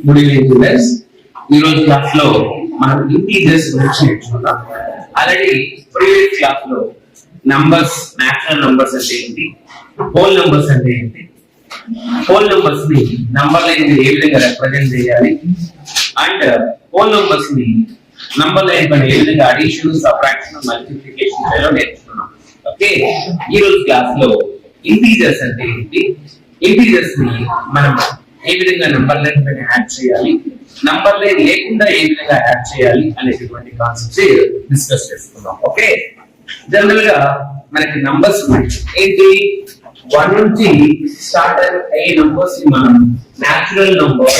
Good evening students. ఈ రోజు class లో మనం ఇంటీజర్స్ గురించి నేర్చుకున్నాం. ఆల్రెడీ ప్రీవియస్ క్లాస్ లో నంబర్స్, నేచురల్ నంబర్స్ అంటే ఏంటి, హోల్ నంబర్స్ అంటే ఏంటి, హోల్ నంబర్స్ ని నంబర్ లైన్ ఏ విధంగా రిప్రజెంట్ చేయాలి అండ్ హోల్ నంబర్స్ ని నంబర్ లైన్ పైన ఏ విధంగా అడిషన్, సబ్ట్రాక్షన్, మల్టిప్లికేషన్ చేయాలో నేర్చుకున్నాం. ఓకే, ఈ రోజు క్లాస్ లో ఇంటీజర్స్ అంటే ఏంటి, ఇంటీజర్స్ ని మనం ఏ విధంగా నంబర్ లైన్ పైన యాడ్ చేయాలి, నంబర్ లైన్ లేకుండా ఏ విధంగా యాడ్ చేయాలి అనేటువంటి కాన్సెప్ట్స్ డిస్కస్ చేసుకుందాం. ఓకే, జనరల్ గా మనకి నంబర్స్ ఏంటి, 1 నుంచి స్టార్ట్ అయ్యే నంబర్స్ ని మనం నేచురల్ నంబర్,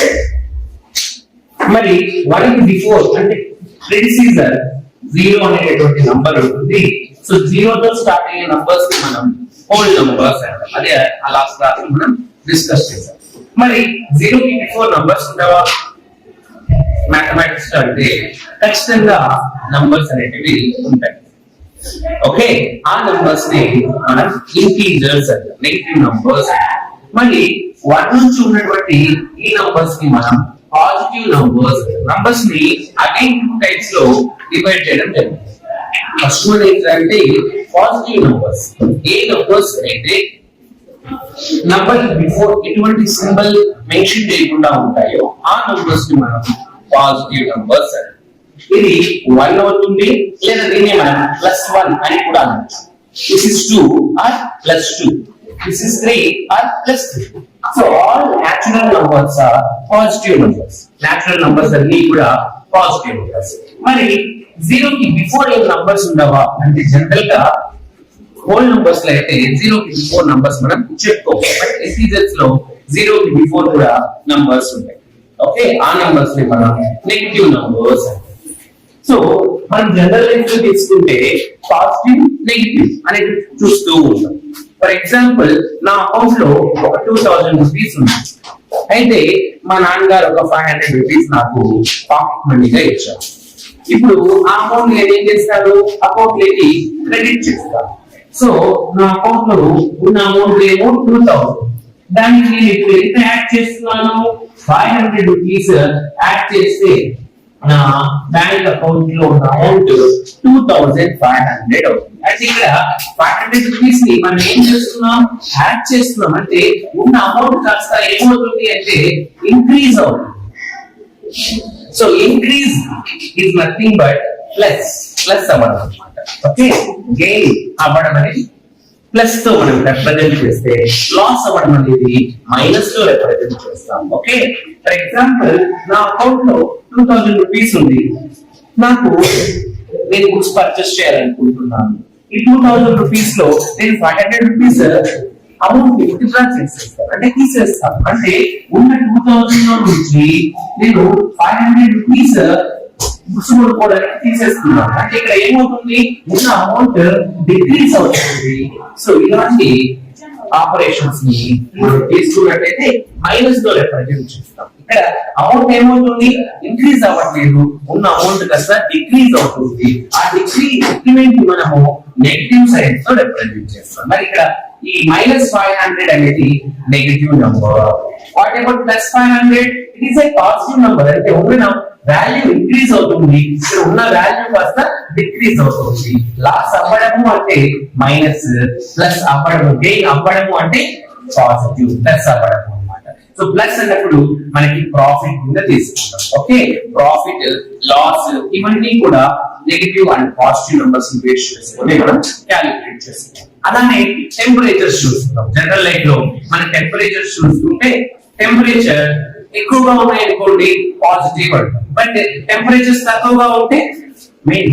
మరి 1 కి బిఫోర్ అంటే ప్రెడిసీజర్ 0 అనేటువంటి నంబర్ ఉంటుంది. సో 0 తో స్టార్ట్ అయ్యే నంబర్స్ ని మనం హోల్ నంబర్స్ అంటాం. అదే ఆ లాస్ట్ క్లాస్ లో మనం డిస్కస్ చేసాం. మరి 0 కి బిఫోర్ నంబర్స్ ఉండవా? మ్యాథమెటిక్స్ అంటే ఖచ్చితంగా నంబర్స్ అనేటివి ఉంటాయి. ఓకే, ఆ నంబర్స్ ని మనం ఇంటీజర్స్ అంటాం, నెగటివ్ నంబర్స్. మరి 1 నుంచి ఉన్నటువంటి ఈ నంబర్స్ ని మనం పాజిటివ్ నంబర్స్. నంబర్స్ ని అగైన్ 2 టైప్స్ లో డివైడ్ చేయడం జరిగింది. ఫస్ట్ వన్ ఏంటంటే పాజిటివ్ నంబర్స్. ఏ నంబర్స్ అయితే నంబర్ బిఫోర్ ఎటువంటి సింబల్ మెన్షన్ చేయకుండా ఉంటాయో ఆ నంబర్స్ ని మనం పాజిటివ్ నంబర్స్ అంటాం. ఇది 1 అవుతుంది, లేదా దీన్ని మనం +1 అని కూడా అనొచ్చు. This is 2 or +2, this is 3 or +3. So all natural numbers are positive numbers. Natural numbers అన్ని కూడా పాజిటివ్ నంబర్స్. మరి 0 కి బిఫోర్ ఏ నంబర్స్ ఉండవా అంటే జనరల్ గా హోల్ నంబర్స్ లో అయితే 0 కి బిఫోర్ నంబర్స్ మనం చెప్పుకోవాలి. బట్ ఇంటీజర్స్ లో 0 కి బిఫోర్ కూడా నంబర్స్ ఉంటాయి. ఓకే, ఆ నంబర్స్ ని మనం నెగటివ్ నంబర్స్ అంటాం. సో మనం జనరల్ లైఫ్ లో తీసుకుంటే పాజిటివ్, నెగటివ్ అనేది చూస్తూ ఉంటాం. ఫర్ ఎగ్జాంపుల్, నా అకౌంట్ లో ఒక 2000 రూపీస్ ఉంది. అయితే మా నాన్నగారు ఒక 500 రూపీస్ నాకు పాకెట్ మనీగా ఇచ్చారు. ఇప్పుడు ఆ అమౌంట్ నేను ఏం చేస్తాను, అకౌంట్ లోకి క్రెడిట్ చేస్తాను. సో నా అకౌంట్ లో ఉన్న అమౌంట్ ఏమో 2000. దానికి నేను ఇప్పుడు ఎంత యాడ్ చేస్తున్నాను, 500 రూపీస్ యాడ్ చేస్తే నా బ్యాంక్ అకౌంట్ లో ఉన్న అమౌంట్ 2500 అవుతుంది. అంటే ఇక్కడ 500 రూపీస్ ని మనం ఏం చేస్తున్నాం, యాడ్ చేస్తున్నాం. అంటే ఉన్న అమౌంట్ కాస్త ఏమవుతుంది అంటే ఇంక్రీజ్ అవుతుంది. So increase is nothing but plus అవ్వడం అన్నమాట. ఓకే, గెయిన్ అవ్వడం అనేది ప్లస్ తో మనం రిప్రజెంట్ చేస్తే, లాస్ అవ్వడం అనేది మైనస్ తో రిప్రజెంట్ చేస్తాం. ఓకే, ఫర్ ఎగ్జాంపుల్, నా అకౌంట్ లో 2000 రూపీస్ ఉంది. నేను బుక్స్ పర్చేస్ చేయాలనుకుంటున్నాను. ఈ 2000 రూపీస్ లో నేను 500 రూపీస్ అమౌంట్ విత్డ్రా చేసేస్తాను, అంటే తీసేస్తాను. అంటే ఉన్న 2000 లో నుంచి నేను 500 రూపీస్ బుక్స్ కొనుక్కోవడానికి తీసేస్తున్నాను. అంటే ఇక్కడ ఏమవుతుంది, ఉన్న అమౌంట్ డిక్రీజ్ అవుతుంది. సో ఇలాంటి ఆపరేషన్స్ ని మనం తీసుకున్నట్లయితే మైనస్ తో రిప్రజెంట్ చేస్తాం. ఇక్కడ అమౌంట్ ఏమవుతుంది, ఇంక్రీజ్ అవ్వట్లేదు, ఉన్న అమౌంట్ కాస్త డిక్రీజ్ అవుతుంది. ఆ డిక్రిమెంట్ మనము నెగటివ్ సైడ్ తో రిప్రజెంట్ చేస్తాం. మరి ఇక్కడ ఈ -500 అనేది negative number. What about +500? It is a positive number. అంటే ఉన్న వాల్యూ ఇంక్రీజ్ అవుతుంది, ఇక్కడ ఉన్న వాల్యూ కాస్త డిక్రీజ్ అవుతుంది. లాస్ అవ్వడము అంటే మైనస్, ప్లస్ అవ్వడము, గెయిన్ అవ్వడము అంటే పాజిటివ్, ప్లస్ అవ్వడము అన్నమాట. సో ప్లస్ అన్నప్పుడు మనకి ప్రాఫిట్ కింద తీసుకుంటాం. ఓకే, ప్రాఫిట్, లాస్ ఇవన్నీ కూడా నెగటివ్ అండ్ పాజిటివ్ నంబర్స్ ని బేస్ చేసుకొని మనం క్యాలిక్యులేట్ చేస్తాం. అలానే టెంపరేచర్స్ చూస్తున్నాం. జనరల్ లైఫ్ లో మన టెంపరేచర్స్ చూస్తుంటే, టెంపరేచర్ ఎక్కువగా ఉన్నాయనుకోండి పాజిటివ్ అంటాం. బట్ టెంపరేచర్స్ తక్కువగా ఉంటే,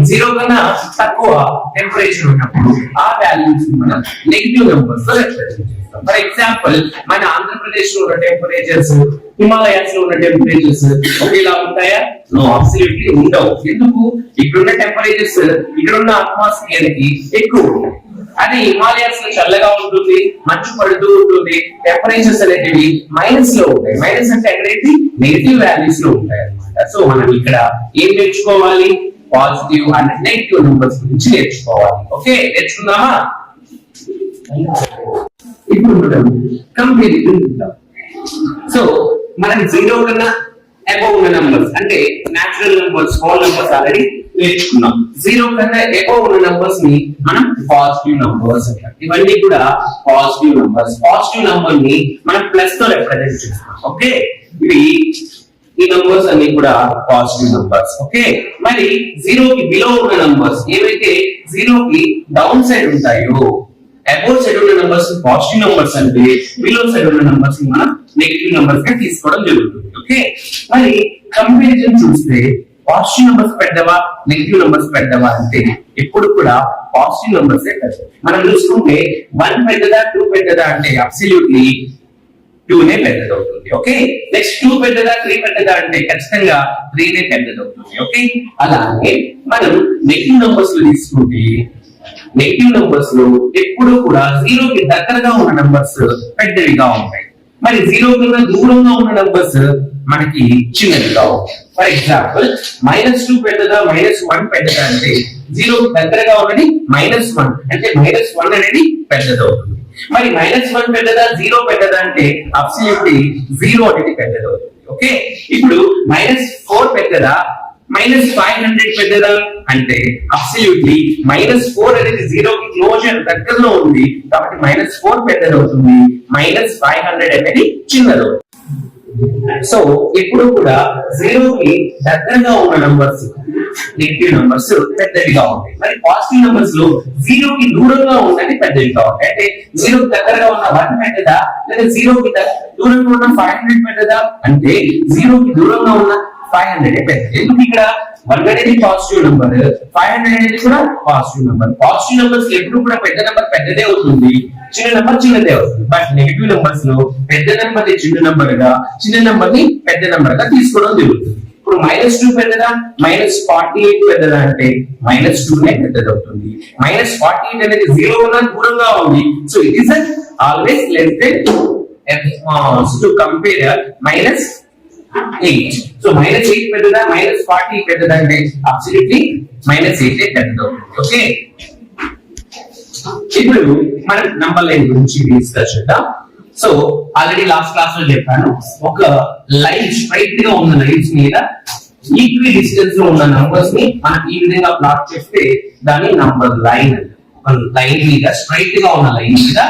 0 కన్నా తక్కువ టెంపరేచర్ ఉన్నప్పుడు ఆ వాల్యూస్ మనం నెగటివ్ నంబర్స్ తో రిప్రజెంట్ చేస్తాం. ఫర్ ఎగ్జాంపుల్, మన ఆంధ్రప్రదేశ్ లో ఉన్న టెంపరేచర్స్, హిమాలయాస్ లో ఉన్న టెంపరేచర్స్ ఒకేలా ఉంటాయా? నో, అబ్సల్యూట్లీ ఉండవు. ఎందుకు? ఇక్కడున్న టెంపరేచర్స్ ఇక్కడున్న అట్మాస్ఫియర్ కి ఎక్కువ ఉంటాయి. అది హిమాలయాస్ లో చల్లగా ఉంటుంది, మంచు పడుతూ ఉంటుంది. టెంపరేచర్స్ అనేటివి మైనస్ లో ఉంటాయి. మైనస్ అంటే ఎక్కడైతే నెగటివ్ వాల్యూస్ లో ఉంటాయి అన్నమాట. సో మనం ఇక్కడ ఏం నేర్చుకోవాలి, పాజిటివ్ అండ్ నెగటివ్ నంబర్స్ గురించి నేర్చుకోవాలి. ఓకే, నేర్చుకుందామా? ఇప్పుడు మనం కంపారిజన్ చూద్దాం. సో మనం 0 కన్నా అబౌవ్ ఉన్న నంబర్స్ అంటే natural numbers, whole numbers already నేర్చుకున్నాం. 0 కన్నా అబౌవ్ ఉన్న నంబర్స్ ని మనం పాజిటివ్ నంబర్స్ అంటాం. ఇవన్నీ కూడా పాజిటివ్ నంబర్స్. పాజిటివ్ నంబర్ ని మనం ప్లస్ తో రిప్రజెంట్ చేస్తాం. ఓకే, ఇవి ఈ నంబర్స్ అన్ని కూడా పాజిటివ్ నంబర్స్. ఓకే, మరి 0 కి బిలో ఉన్న నంబర్స్ ఏవైతే 0 కి డౌన్ సైడ్ ఉంటాయో, అబౌవ్ సైడ్ ఉన్న నంబర్స్ పాజిటివ్ నంబర్స్ అంటే, బిలో సైడ్ ఉన్న నంబర్స్ ని మనం నెగటివ్ నంబర్స్ గా తీసుకోవడం జరుగుతుంది. ఓకే, మరి కంపారిజన్ చూస్తే పాజిటివ్ నంబర్స్ పెద్దవా నెగటివ్ నంబర్స్ పెద్దవా అంటే ఎప్పుడు కూడా పాజిటివ్ నంబర్స్ పెద్దవి. మనం చూసుకుంటే 1 పెద్దదా 2 పెద్దదా అంటే అబ్సల్యూట్లీ 2 నే పెద్దదవుతుంది. ఓకే, నెక్స్ట్ 2 పెద్దదా 3 పెద్దదా అంటే ఖచ్చితంగా 3 నే పెద్దదవుతుంది. ఓకే, అలాగే మనం నెగటివ్ నంబర్స్ లో తీసుకుంటే నెగటివ్ నంబర్స్ లో ఎప్పుడు కూడా 0 కి దగ్గరగా ఉన్న నంబర్స్ పెద్దవిగా ఉంటాయి. మరి 0 కన్నా దూరంగా ఉన్న నంబర్స్ మనకి చిన్నవిగా ఉంటాయి. ఫర్ ఎగ్జాంపుల్ -2 పెద్దదా -1 పెద్దదా అంటే 0 కి దగ్గరగా ఉన్నది -1 అంటే -1 అనేది పెద్దదవుతుంది. మరి -1 పెద్దదా 0 పెద్దదా అంటే అబ్సల్యూట్లీ 0 అనేది పెద్దదవుతుంది. ఓకే, ఇప్పుడు -4 పెద్దదా -500 పెద్దదా అంటే అబ్సల్యూట్లీ -4 అనేది 0 కి క్లోజర్ దగ్గరలో ఉంది కాబట్టి -4 పెద్దదవుతుంది, -500 అనేది చిన్నదవుతుంది. సో ఇప్పుడు కూడా 0 కి దగ్గరగా ఉన్న నంబర్స్ నెగటివ్ నంబర్స్ పెద్దవిగా ఉంటాయి. మరి పాజిటివ్ నంబర్స్ లో 0 కి దూరంగా ఉన్నది పెద్దవిగా ఉంటాయి. అంటే 0 కి దగ్గరగా ఉన్న 1 పెద్దదా లేదా 0 కి దూరంగా ఉన్న 500 పెద్దదా అంటే 0 కి దూరంగా ఉన్న 500 పెద్దది. ఎందుకు ఇక్కడ 1 అనేది పాజిటివ్ నంబర్, 500 అనేది కూడా పాజిటివ్ నంబర్. పాజిటివ్ నంబర్స్ ఎప్పుడు కూడా పెద్ద నంబర్ పెద్దదే అవుతుంది, చిన్న నంబర్ చిన్నదే అవుతుంది. బట్ నెగటివ్ నంబర్స్ లో పెద్ద నంబర్ ని చిన్న నంబర్ గా, చిన్న నంబర్ ని పెద్ద నంబర్ గా తీసుకోవడం జరుగుతుంది. ఇప్పుడు -2 పెద్దదా -48 పెద్దదా అంటే -2 నే పెద్దదవుతుంది. -48 అనేది 0 కన్నా దూరంగా ఉంది. So it is always less than to compare -8. So -8 పెద్దదా -40 పెద్దదా అంటే అబ్సల్యూట్లీ -8 పెద్దదవుతుంది. ఓకే, ఇప్పుడు మనం నంబర్ లైన్ గురించి డిస్కస్ చేద్దాం. సో ఆల్రెడీ లాస్ట్ క్లాస్ లో చెప్పాను, ఒక లైన్ స్ట్రైట్ గా ఉన్న లైన్స్ మీద ఈక్వి డిస్టెన్స్ లో ఉన్న నంబర్స్ ని మనం ఈ విధంగా ప్లాట్ చేస్తే దాన్ని నంబర్ లైన్. లైన్ మీద స్ట్రైట్ గా ఉన్న లైన్ మీద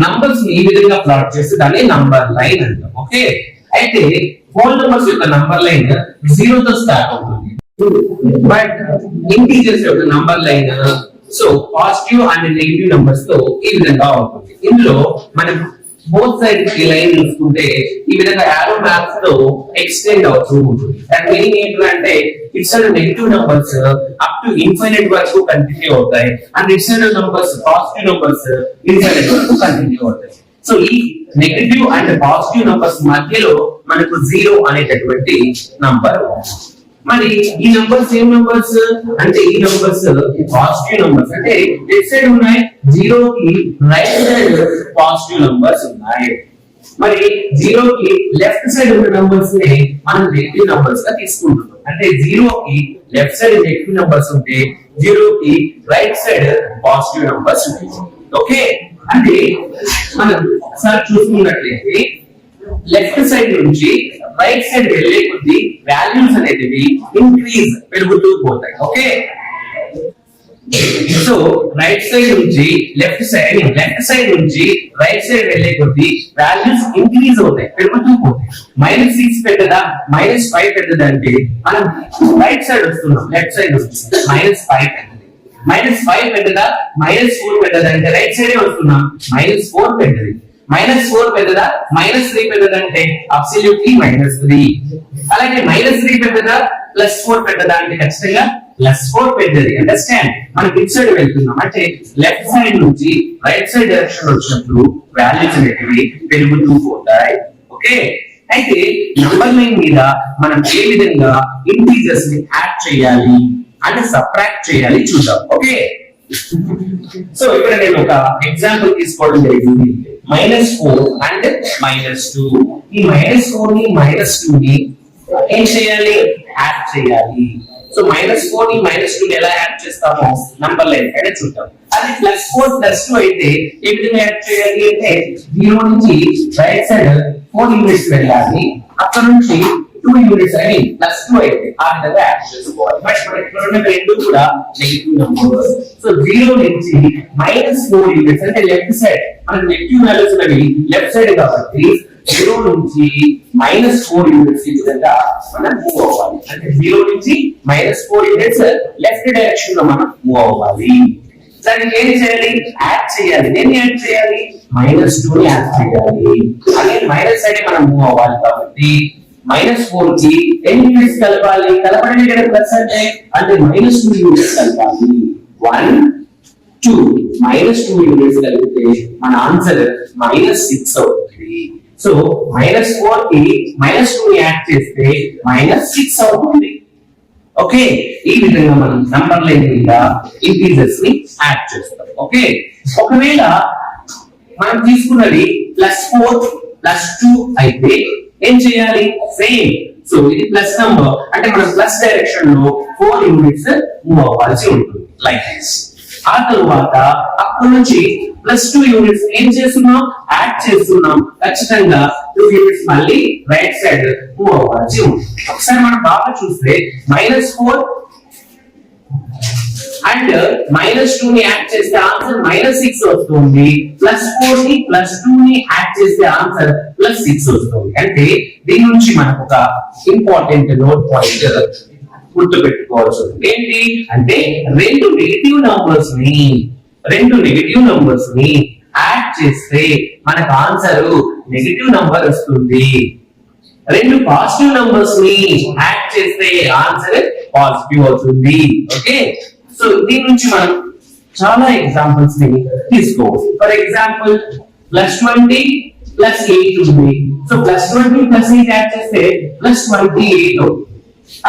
నంబర్స్ ని ఈ విధంగా ప్లాట్ చేస్తే దాన్ని నంబర్ లైన్ అంటాం. ఓకే, అయితే హోల్ నంబర్స్ యొక్క నంబర్ లైన్ 0 తో స్టార్ట్ అవుతుంది, బట్ ఇంటీజర్స్ యొక్క number line so positive and negative numbers తో ఈ విధంగా ఉంటుంది. ఇందులో మనం బోత్ సైడ్ ఈ లైన్ చూసుకుంటే ఈ విధంగా యారో మ్యాప్స్ తో ఎక్స్టెండ్ అవుతూ ఉంటుంది. దాని మీనింగ్ ఏంటంటే it's negative numbers up to infinite వరకు కంటిన్యూ అవుతాయి and it's numbers positive numbers infinite వరకు కంటిన్యూ అవుతాయి. సో ఈ నెగటివ్ అండ్ పాజిటివ్ నంబర్స్ మధ్యలో మనకు 0 అనేటటువంటి నంబర్. మరి ఈ నంబర్స్ ఏం నంబర్స్ అంటే ఈ నంబర్స్ పాజిటివ్ నంబర్స్ అంటే లెఫ్ట్ సైడ్ ఉన్నాయి, 0 కి రైట్ సైడ్ పాజిటివ్ నంబర్స్ ఉన్నాయి. మరి 0 కి లెఫ్ట్ సైడ్ ఉన్న నంబర్స్ ని మనం నెగటివ్ నంబర్స్ గా తీసుకుంటున్నాం. అంటే 0 కి లెఫ్ట్ సైడ్ నెగటివ్ నంబర్స్ ఉంటే 0 కి రైట్ సైడ్ పాజిటివ్ నంబర్స్ ఉంటాయి. ఓకే, అంటే మనం ఒకసారి చూసుకున్నట్లయితే లెఫ్ట్ సైడ్ నుంచి రైట్ సైడ్ వెళ్ళే కొద్దీ వాల్యూస్ అనేవి ఇంక్రీజ్ పెరుగుతూ పోతాయి. ఓకే, సో రైట్ సైడ్ నుంచి లెఫ్ట్ సైడ్ నుంచి రైట్ సైడ్ వెళ్ళే కొద్దీ వాల్యూస్ ఇంక్రీజ్ అవుతాయి, పెరుగుతూ పోతాయి. -6 పెద్దదా -5 పెద్దదా అంటే మనం రైట్ సైడ్ వస్తున్నాం, లెఫ్ట్ సైడ్ వస్తుంది, -5 పెద్దది. -5 పెద్దదా -4 పెద్దదా అంటే రైట్ సైడే వస్తున్నాం, -4 పెద్దది. -4 పెద్దదా -3 పెద్దదా అంటే అబ్సల్యూట్లీ -3. అలాగే -3 పెద్దదా +4 పెద్దదా అంటే ఖచ్చితంగా +4 పెద్దది. అండర్స్టాండ్, మనం ఇటు సైడ్ వెళ్తున్నాం అంటే లెఫ్ట్ సైడ్ నుంచి రైట్ సైడ్ డైరెక్షన్ వచ్చినప్పుడు వాల్యూస్ అనేవి పెరుగుతూ పోతాయి. ఓకే, అయితే నంబర్ లైన్ మీద మనం ఏ విధంగా ఇంటీజర్స్ ని యాడ్ చేయాలి అంటే సబ్ట్రాక్ట్ చేయాలి చూద్దాం. ఓకే, సో ఇక్కడ నేను ఒక ఎగ్జాంపుల్ తీసుకోవడం జరిగింది. -4 అండ్ -2. ఈ -4 ని -2 ని ఏం చేయాలి, యాడ్ చేయాలి. సో -4 ని -2 ని ఎలా యాడ్ చేస్తామో నంబర్ లైన్ పైన చూద్దాం. అది +4 +2 అయితే ఏ విధంగా యాడ్ చేయాలి అంటే 0 నుంచి రైట్ సైడ్ 4 యూనిట్స్ వెళ్ళాలి, అక్కడ నుంచి 2 యూనిట్స్ అని ప్లస్ 2 అయితే ఆ విధంగా యాడ్ చేసుకోవాలి. బట్ మన ఇక్కడ ఉన్న రెండు కూడా నెగటివ్ నంబర్స్. సో 0 నుంచి -4 యూనిట్స్ అంటే లెఫ్ట్ సైడ్ మనకి నెగటివ్ వాల్యూస్ ఉన్నవి లెఫ్ట్ సైడ్ కాబట్టి 0 నుంచి -4 యూనిట్స్ ఈ విధంగా మనం మూవ్ అవ్వాలి. అంటే 0 నుంచి -4 యూనిట్స్ లెఫ్ట్ డైరెక్షన్ లో మనం మూవ్ అవ్వాలి. దానికి ఏం చేయాలి? యాడ్ చేయాలి. దేన్ని యాడ్ చేయాలి? -2 ని యాడ్ చేయాలి. అదే మైనస్ సైడ్ మనం మూవ్ అవ్వాలి కాబట్టి -4 కి ఎన్ని యూనిట్స్ కలపాలి? కలపడం ఇక్కడ ప్లస్ అంటే -2 యూనిట్స్ కలపాలి. 1 2 -2 యూనిట్స్ కలిపితే మన ఆన్సర్ -6 అవుతుంది. సో -4 కి -2 ని యాడ్ చేస్తే -6 అవుతుంది. ఓకే, ఈ విధంగా మనం నంబర్ లైన్ మీద ఇంటీజర్స్ ని యాడ్ చేస్తాం. ఓకే, ఒకవేళ మనం తీసుకున్నది +4 +2 అయితే ఏం చేయాలి? సేమ్. సో ఇది ప్లస్ నంబర్ అంటే మనం ప్లస్ డైరెక్షన్ లో 4 యూనిట్స్ మూవ్ అవ్వాల్సి ఉంటుంది లైక్ దిస్. ఆ తరువాత అక్కడ నుంచి +2 యూనిట్స్ ఏం చేస్తున్నాం? యాడ్ చేస్తున్నాం. ఖచ్చితంగా 2 యూనిట్స్ మళ్ళీ రైట్ సైడ్ మూవ్ అవ్వాల్సి ఉంటుంది. ఒకసారి మనం బాగా చూస్తే -4 అండ్ -2 ని యాడ్ చేస్తే ఆన్సర్ -6 వస్తుంది. +4 ని +2 ని యాడ్ చేస్తే ఆన్సర్ +6 వస్తుంది. అంటే దీని నుంచి మనకు ఒక ఇంపార్టెంట్ నోట్ పాయింట్ గుర్తు పెట్టుకోవచ్చు. ఏంటి అంటే రెండు నెగటివ్ నంబర్స్ ని యాడ్ చేస్తే మనకు ఆన్సర్ నెగటివ్ నంబర్ వస్తుంది. రెండు పాజిటివ్ నంబర్స్ ని యాడ్ చేస్తే ఆన్సర్ పాజిటివ్ అవుతుంది. ఓకే, సో దీని నుంచి మనం చాలా ఎగ్జాంపుల్స్ ని తీసుకోవచ్చు. ఫర్ ఎగ్జాంపుల్ +20 +8 ఉంది. సో +20 +8 యాడ్ చేస్తే +28 అవుతుంది.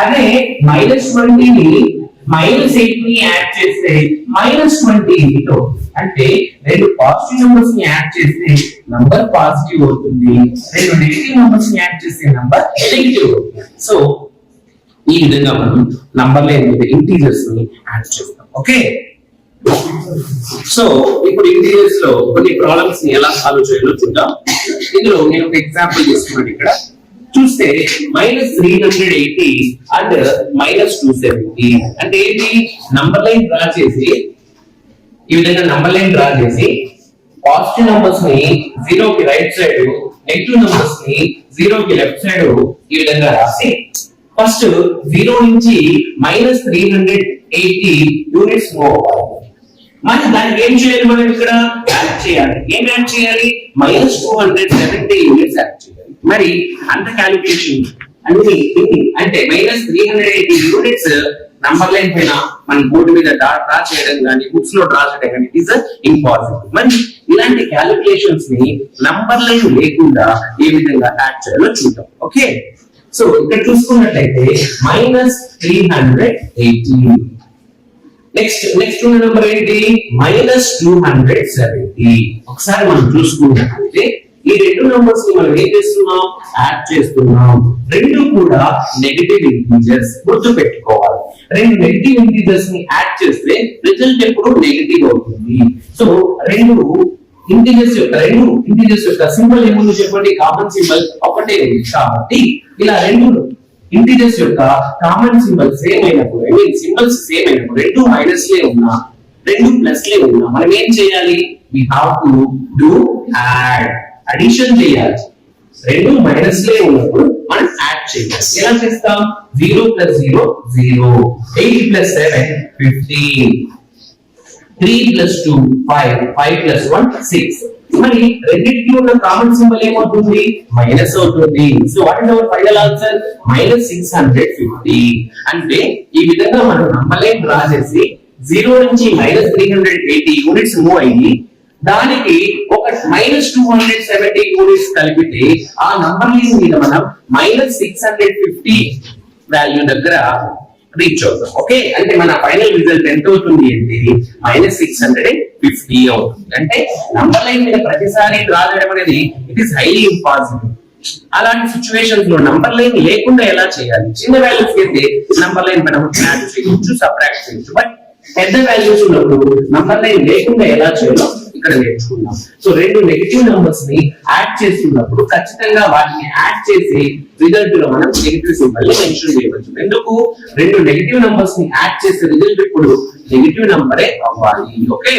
అదే -20 ని -8 ని యాడ్ చేస్తే -28 అవుతుంది. అంటే రెండు పాజిటివ్ నంబర్స్ ని యాడ్ చేస్తే నంబర్ పాజిటివ్ అవుతుంది. రెండు నెగటివ్ నంబర్స్ ని యాడ్ చేస్తే నంబర్ నెగటివ్ అవుతుంది. సో ఈ విధంగా మనం నంబర్ లైన్ మీద ఇంటీజర్స్ ని యాడ్ చేస్తాం. ఓకే, సో ఇప్పుడు ఇంటీజర్స్ లో కొన్ని ప్రాబ్లమ్స్ ని ఎలా సాల్వ్ చేయాలో చూద్దాం. ఇందులో నేను ఒక ఎగ్జాంపుల్ తీసుకున్నాను. ఇక్కడ చూస్తే -380 అండ్ -270 అంటే ఏంటి? నంబర్ లైన్ డ్రా చేసి ఈ విధంగా నంబర్ లైన్ డ్రా చేసి పాజిటివ్ నంబర్స్ ని 0 కి రైట్ సైడ్, నెగటివ్ నంబర్స్ ని 0 కి లెఫ్ట్ సైడ్ ఈ విధంగా రాసి ఫస్ట్ 0 నుంచి -380 యూనిట్స్ మూవ్ అవ్వాలి. మరి దానికి ఏం చేయాలి? మనం ఇక్కడ యాడ్ చేయాలి. ఏం యాడ్ చేయాలి? -270 యూనిట్స్ యాడ్ చేయాలి. మరి అంత క్యాలిక్యులేషన్ అంటే అంటే -380 యూనిట్స్ నంబర్ లైన్ పైన మన బోర్డు మీద డ్రా చేయడం కానీ బుక్స్ లో డ్రా చేయడం కానీ ఇట్ ఈస్ ఇంపాసిబుల్. మరి ఇలాంటి క్యాలిక్యులేషన్స్ ని నంబర్ లైన్ లేకుండా ఏ విధంగా యాడ్ చేయాలో చూద్దాం. ఓకే, సో ఇక్కడ చూసుకున్నట్లయితే -380 నెక్స్ట్ ఉన్న నెంబర్ ఏంటి? -270. ఒకసారి మనం చూసుకున్నట్లయితే ఈ రెండు నంబర్స్ ని మనం ఏం చేస్తున్నాం? యాడ్ చేస్తున్నాం. రెండు కూడా నెగటివ్ ఇంటీజర్స్. గుర్తు పెట్టుకోవాలి, రెండు నెగటివ్ ఇంటీజర్స్ ని యాడ్ చేస్తే రిజల్ట్ ఎప్పుడు నెగటివ్ అవుతుంది. సో రెండు ఇంటీజర్స్ యొక్క సింబల్ ఏముందో చెప్పండి? కామన్ సింబల్ ఒకటే ఉంది కాబట్టి ఇలా రెండు ఇంటీజర్స్ యొక్క కామన్ సింబల్ సేమ్ అయినప్పుడు, ఐ మీన్ సింబల్స్ సేమ్ అయినప్పుడు, రెండు మైనస్ లే ఉన్నా రెండు ప్లస్ లే ఉన్నా మనం ఏం చేయాలి? We have to do add, addition చేయాలి. రెండు మైనస్ లే ఉన్నప్పుడు మనం యాడ్ చేయాలి. ఎలా చేస్తాం? 0 + 0 0, 8 + 7 15, 3 + 2 5, 5 + 1 6. మరి రెండింటికి ఉన్న కామన్ సింబల్ ఏమవుతుంది? మైనస్ అవుతుంది. So what is our final answer? -650. అంటే ఈ విధంగా మనం నంబర్ లైన్ డ్రా చేసి 0 నుంచి -380 యూనిట్స్ మూవ్ అయ్యి దానికి ఒక -270 యూనిట్స్ కలిపితే ఆ నంబర్ లైన్ మీద మనం -650 వాల్యూ దగ్గర రీచ్ అవుతాం. ఓకే, అంటే మన ఫైనల్ రిజల్ట్ ఎంత అవుతుంది అంటే -650 అవుతుంది. అంటే నంబర్ లైన్ మీద ప్రతిసారి డ్రా చేయడం అనేది ఇట్ ఈస్ హైలీ ఇంపాసిబుల్. అలాంటి సిచ్యువేషన్స్ లో నంబర్ లైన్ లేకుండా ఎలా చేయాలి? చిన్న వాల్యూస్ అయితే నంబర్ లైన్ మనం యాడ్ చేయొచ్చు, సబ్ట్రాక్ట్ చేయొచ్చు. బట్ పెద్ద వాల్యూస్ ఉన్నప్పుడు నంబర్ లైన్ లేకుండా ఎలా చేయాలో ఇక్కడ నేర్చుకున్నాం. సో రెండు నెగటివ్ నంబర్స్ ని యాడ్ చేస్తున్నప్పుడు ఖచ్చితంగా వాటిని యాడ్ చేసి రిజల్ట్ లో మనం నెగటివ్ సింబల్ ని మెన్షన్ చేయవచ్చు. ఎందుకు? రెండు నెగటివ్ నంబర్స్ ని యాడ్ చేసే రిజల్ట్ ఇప్పుడు నెగటివ్ నంబరే అవ్వాలి. ఓకే,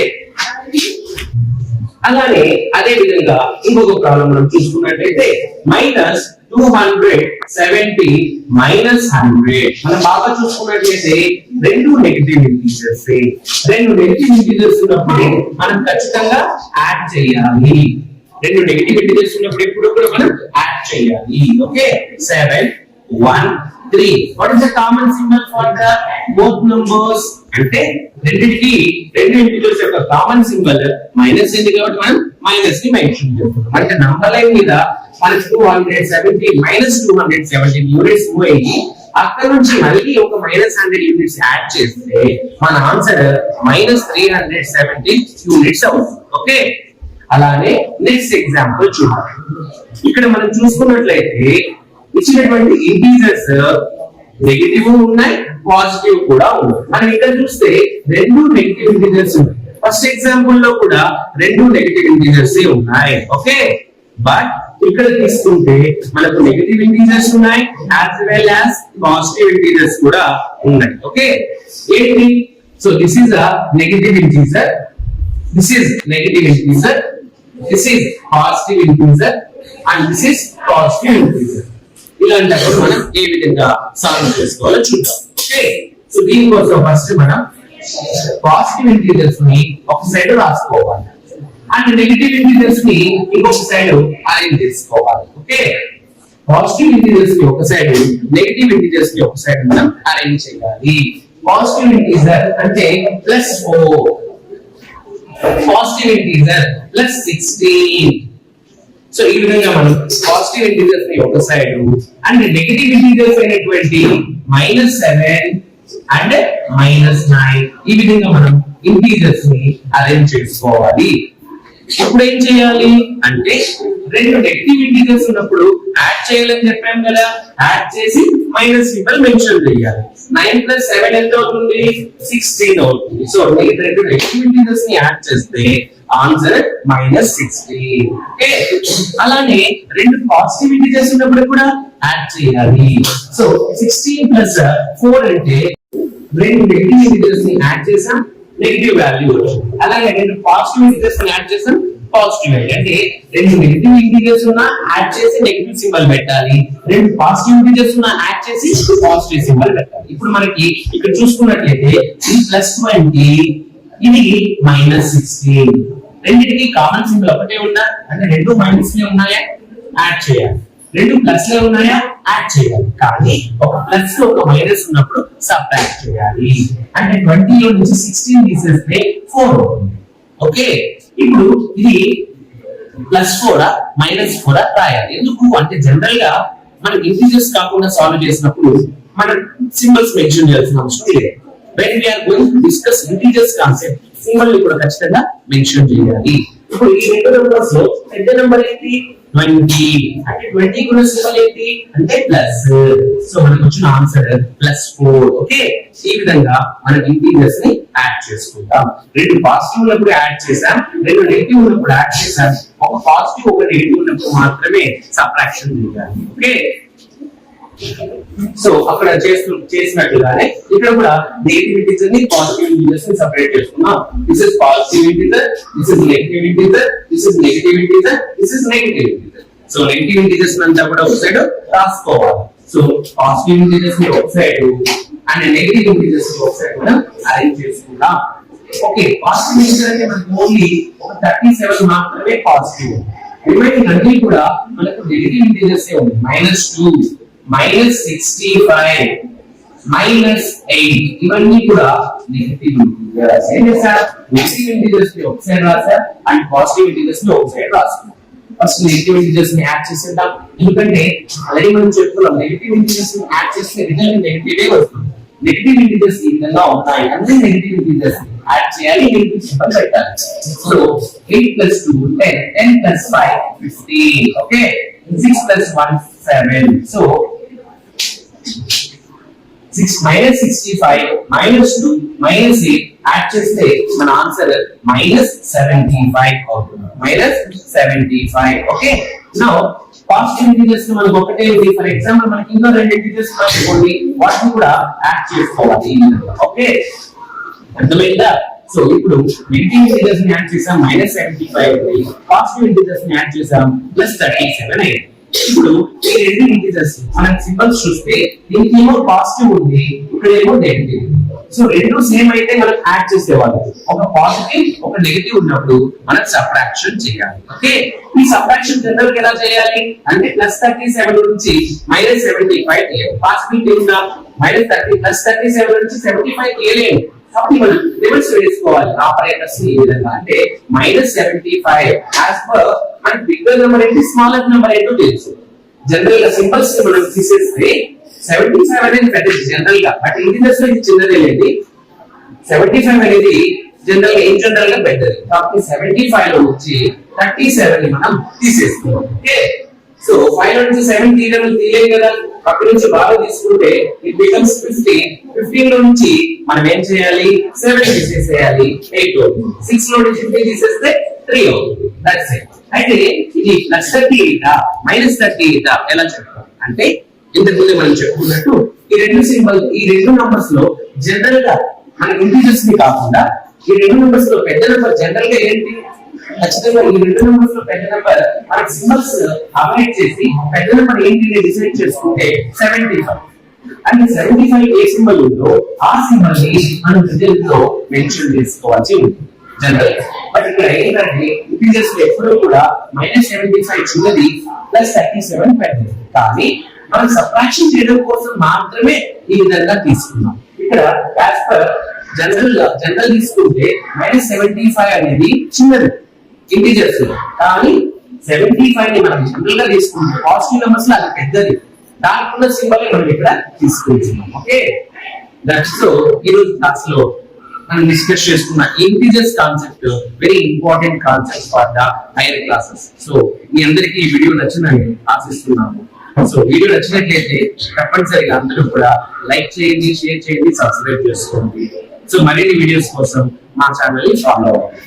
అలానే అదే విధంగా ఇంకొక ప్రాబ్లం మనం చూసుకున్నట్లయితే మైనస్ 270 మైనస్ 100. మనం బాగా చూసుకున్నట్లయితే రెండు నెగటివ్ ఇంటీజర్స్ ఉన్నప్పుడు మనం ఖచ్చితంగా యాడ్ చేయాలి. రెండు నెగటివ్ ఇంటీజర్స్ ఉన్నప్పుడు ఎప్పుడు కూడా మనం యాడ్ చేయాలి. Okay, 7 1 3. What is the common symbol for the both numbers? అంటే రెండింటికి రెండు ఇంటీజర్స్ యొక్క కామన్ సింబల్ మైనస్ ఉంది కాబట్టి మనం మైనస్ ని మెన్షన్ చేస్తున్నాం. అంటే నంబర్ లైన్ మీద మనకి 270 మైనస్ 270 యూనిట్స్ పోయి అక్కడ నుంచి మళ్ళీ ఒక మైనస్ 100 యూనిట్స్ యాడ్ చేస్తే మన ఆన్సర్ మైనస్ 370 యూనిట్స్ అవుతుంది. ఓకే, అలానే నెక్స్ట్ ఎగ్జాంపుల్ చూద్దాం. ఇక్కడ మనం చూసుకున్నట్లయితే ఇచ్చినటువంటి ఇంటీజర్స్ నెగటివ్ ఉన్నాయి, పాజిటివ్ కూడా ఉన్నాయి. మనం ఇక్కడ చూస్తే రెండు నెగటివ్ ఇంటీజర్స్ ఉన్నాయి. ఫస్ట్ ఎగ్జాంపుల్ లో కూడా రెండు నెగటివ్ ఇంటీజర్స్ ఉన్నాయి. ఓకే, బట్ ఇక్కడ తీసుకుంటే మనకు నెగటివ్ ఇంటీజర్స్ ఉన్నాయి as well as positive integers కూడా ఉన్నాయి. ఓకే, ఏంటి? So this is a negative integer, this is negative integer, this is positive integer and this is positive integer. ఇలాంటప్పుడు మనం ఏ విధంగా సాల్వ్ చేసుకోవాలో చూద్దాం. ఓకే, సో దీనికోసం ఫస్ట్ మనం పాజిటివ్ ఇంటీజర్స్ ని ఒక సైడ్ రాసుకోవాలి అండ్ నెగటివ్ ఇంటీజర్స్ ని ఇంకొక సైడ్ అరేంజ్ చేసుకోవాలి. ఓకే, పాజిటివ్ ఇంటీజర్స్ ని ఒక సైడ్, నెగటివ్ ఇంటీజర్స్ ని ఒక సైడ్ మనం అరేంజ్ చేయాలి. పాజిటివ్ ఇంటీజర్ అంటే +4, పాజిటివ్ ఇంటీజర్ +16. సో ఈ విధంగా మనం పాజిటివ్ ఇంటీజర్స్ ని ఒక సైడ్ అండ్ నెగటివ్ ఇంటీజర్స్ అయినటువంటి -7 అండ్ -9 ఈ విధంగా మనం ఇంటీజర్స్ ని అరేంజ్ చేసుకోవాలి. ఇప్పుడు ఏం చేయాలి అంటే రెండు నెగటివ్ ఇంటీజర్స్ ఉన్నప్పుడు యాడ్ చేయాలని చెప్పాం కదా, యాడ్ చేసి మైనస్ సింబల్ మెన్షన్ చేయాలి. 9 + 7 ఎంత అవుతుంది? 16 అవుతుంది. సో రెండు నెగటివ్ ఇంటీజర్స్ ని యాడ్ చేస్తే ఆన్సర్ -16. ఓకే, అలానే రెండు పాజిటివ్ ఇంటీజర్స్ ఉన్నప్పుడు కూడా యాడ్ చేయాలి. సో 16 + 4 అంటే రెండు నెగటివ్ ఇంటీజర్స్ ని యాడ్ చేసాం, నెగటివ్ వాల్యూ వచ్చింది. అలాగే రెండు పాజిటివ్ ఇంటీజర్స్ ని యాడ్ చేసాం, పాజిటివ్ వాల్యూ. అంటే రెండు నెగటివ్ ఇంటీజర్స్ ఉన్న యాడ్ చేసి నెగటివ్ సింబల్ పెట్టాలి, రెండు పాజిటివ్ ఇంటీజర్స్ ఉన్న యాడ్ చేసి పాజిటివ్ సింబల్ పెట్టాలి. ఇప్పుడు మనకి ఇక్కడ చూసుకున్నట్లయితే ఇది +20, ఇది -16. రెండింటికి కామన్ సింబల్ ఒకటే ఉందా అంటే రెండు మైనస్ లే ఉన్నాయా, యాడ్ చేయాలి. రెండు ప్లస్ లే ఉన్నాయా, యాడ్ చేయాలి. కానీ ఒక ప్లస్ ఒక మైనస్ ఉన్నప్పుడు సబ్ట్రాక్ట్ చేయాలి. అంటే 20 లో నుంచి 16 తీసేస్తే 4 అవుతుంది. ఓకే, ఇప్పుడు ఇది +4 -4 రాయాలి. ఎందుకు అంటే జనరల్ గా మనం ఇంటీజర్స్ కాకుండా సాల్వ్ చేసినప్పుడు మనం సింబల్స్ మెన్షన్ చేయాల్సిన అవసరం లేదు. when we are going to discuss integers concept symbol ని కూడా ఖచ్చితంగా మెన్షన్ చేయాలి. ఇప్పుడు ఈ రెండు నంబర్స్ లో పెద్ద నంబర్ ఏంటి? 20. అంటే 20 కి ఉన్న సింబల్ ఏంటి అంటే ప్లస్. సో మనకు వచ్చిన ఆన్సర్ +4. ఓకే, ఈ విధంగా మనం ఇంటీజర్స్ ని యాడ్ చేసుకుంటాం. రెండు పాజిటివ్ ఉన్నప్పుడు యాడ్ చేసాం, రెండు నెగటివ్ ఉన్నప్పుడు యాడ్ చేసాం. ఒక పాజిటివ్ ఒక నెగటివ్ ఉన్నప్పుడు మాత్రమే సబ్ట్రాక్షన్ చేయాలి. ఓకే, సో అక్కడ చేసినట్లుగానే ఇక్కడ కూడా నెగటివ్ ఇంటీజర్ ని పాజిటివ్ ఇంటీజర్స్ ని సెపరేట్ చేసుకున్నాం. This is positive integer, this is negative integer, this is negative integer, this is negative integer. So negative integers అంతా కూడా ఒక సైడ్ రాసుకోవాలి. సో పాజిటివ్ ఇంటీజర్స్ ని ఒక సైడ్ అండ్ నెగటివ్ ఇంటీజర్స్ ని ఒక సైడ్ కూడా అరేంజ్ చేసుకుందాం. ఓకే, పాజిటివ్ ఇంటీజర్ అంటే మనకు ఓన్లీ 37 మాత్రమే పాజిటివ్. రిమైనింగ్ అన్ని కూడా మనకు నెగటివ్ ఇంటీజర్స్ ఏ ఉంది. -2, -65, -8 ఇవన్నీ కూడా నెగటివ్ ఇంటీజర్స్. ఏం చేశారు? నెగటివ్ ఇంటీజర్స్ ని ఒక సైడ్ రాశారు అండ్ పాజిటివ్ ఇంటీజర్స్ ని ఒక సైడ్ రాసుకున్నాం. ఫస్ట్ నెగటివ్ ఇంటీజర్స్ ని యాడ్ చేసేద్దాం. ఎందుకంటే ఆల్రెడీ మనం చెప్పుకున్నాం నెగటివ్ ఇంటీజర్స్ ని యాడ్ చేస్తే రిజల్ట్ నెగటివ్ వస్తుంది. నెగటివ్ ఇంటీజర్స్ ఈ విధంగా ఉంటాయి. అన్ని నెగటివ్ ఇంటీజర్స్ యాడ్ చేయాలి, నెగటివ్ సింబల్ పెట్టాలి. సో 8 + 2 10, 10 + 5 15. ఓకే, 6 + 1 7. సో 6 -65 -2 -8 యాడ్ చేస్తే మన ఆన్సర్ -75 అవుతుంది. -75. ఓకే, నౌ పాజిటివ్ ఇంటిజర్స్ మనకు ఒకటే ఉంది. ఫర్ ఎగ్జాంపుల్ మనకి ఇంకా రెండు ఇంటిజర్స్ అనుకోండి, వాటిని కూడా యాడ్ చేసుకోవాలి. ఓకే, అర్థమైందా? సో ఇప్పుడు నెగటివ్ ఇంటిజర్స్ ని యాడ్ చేసాం, -75 ఉంది. పాజిటివ్ ఇంటిజర్స్ ని యాడ్ చేసాం, +37 అయింది. ఇప్పుడు ఈ రెండు ఇంటిజర్స్ మనం సింబల్స్ చూస్తే దీనికి ఏమో పాజిటివ్ ఉంది, ఇక్కడ ఏమో నెగటివ్. సో రెండు సేమ్ అయితే మనం యాడ్ చేసేవాళ్ళం. ఒక పాజిటివ్ ఒక నెగటివ్ ఉన్నప్పుడు మనం సబ్ట్రాక్షన్ చేయాలి. ఓకే, ఈ సబ్ట్రాక్షన్ జనరల్ గా ఎలా చేయాలి అంటే +37 నుంచి -75 చేయాలి. పాజిటివ్ ఉందా, -30 +37 నుంచి 75 చేయలేము. కాబట్టి మనం రివర్స్ వేసుకోవాలి ఆపరేటర్స్ ఈ విధంగా. అంటే -75 యాజ్ పర్ మనకి బిగ్గర్ నెంబర్ ఏంటి స్మాలర్ నెంబర్ ఏంటో తెలుసు. జనరల్ గా సింబల్స్ మనం తీసేస్తే 75 అనేది పెద్దది జనరల్ గా, బట్ ఇంటిజర్స్ లో ఇది చిన్నదే లేదు. 75 అనేది జనరల్ గా పెద్దది. కాబట్టి 75 లో వచ్చి 37 ని మనం తీసేస్తున్నాం. ఓకే, సో 5 నుంచి 7 తీయలేదు కదా, పక్క నుంచి బాగా తీసుకుంటే ఇట్ బికమ్స్ 15. 15 లో నుంచి మనం ఏం చేయాలి, 7 తీసేసేయాలి, 8 అవుతుంది. 6 లో నుంచి 3 తీసేస్తే 3 అవుతుంది. That's it. అయితే ఇది +38 -38 ఎలా చెప్తాం అంటే ఇంతకు ముందు మనం చెప్పుకున్నట్టు ఈ రెండు సింబల్ ఈ రెండు నంబర్స్ లో జనరల్ గా మన ఇంటిజర్స్ ని కాకుండా ఈ రెండు నంబర్స్ లో పెద్ద నంబర్ జనరల్ గా ఏంటి, ఖచ్చితంగా ఈ రెండు నంబర్స్ లో పెద్ద నంబర్ మన సింబల్స్ అవాయిడ్ చేసి పెద్ద నంబర్ ఏంటి డిసైడ్ చేసుకుంటే 75. అంటే 75 ఏ సింబల్ ఉందో ఆ సింబల్ ని మనం రిజల్ట్ లో మెన్షన్ చేసుకోవాల్సి ఉంటుంది జనరల్. బట్ ఇక్కడ ఏంటంటే ఇంటిజర్స్ లో ఎప్పుడూ కూడా -75 చిన్నది, +37 పెద్దది. కానీ మనం సబ్ట్రాక్షన్ చేయడం కోసం మాత్రమే ఈ విధంగా తీసుకున్నాం. ఇక్కడ యాజ్ పర్ జనరల్ తీసుకుంటే -75 అనేది చిన్నది ఇంటిజర్స్ లో, కానీ 75 ని మనం జనరల్ గా తీసుకుంటే పాజిటివ్ నెంబర్స్ లో అది పెద్దది. దానికున్న సింబల్ మనం ఇక్కడ తీసుకుంటున్నాం. ఓకే, దట్స్ సో ఈ రోజు క్లాస్ లో మనం డిస్కస్ చేసుకున్న integers concept very important concept for the higher classes. So మీ అందరికీ ఈ వీడియో నచ్చిందని ఆశిస్తున్నాము. సో వీడియో నచ్చినట్లయితే తప్పనిసరిగా అందరూ కూడా లైక్ చేయండి, షేర్ చేయండి, సబ్స్క్రైబ్ చేసుకోండి. సో మరిన్ని వీడియోస్ కోసం మా ఛానల్ ని ఫాలో అవ్వండి.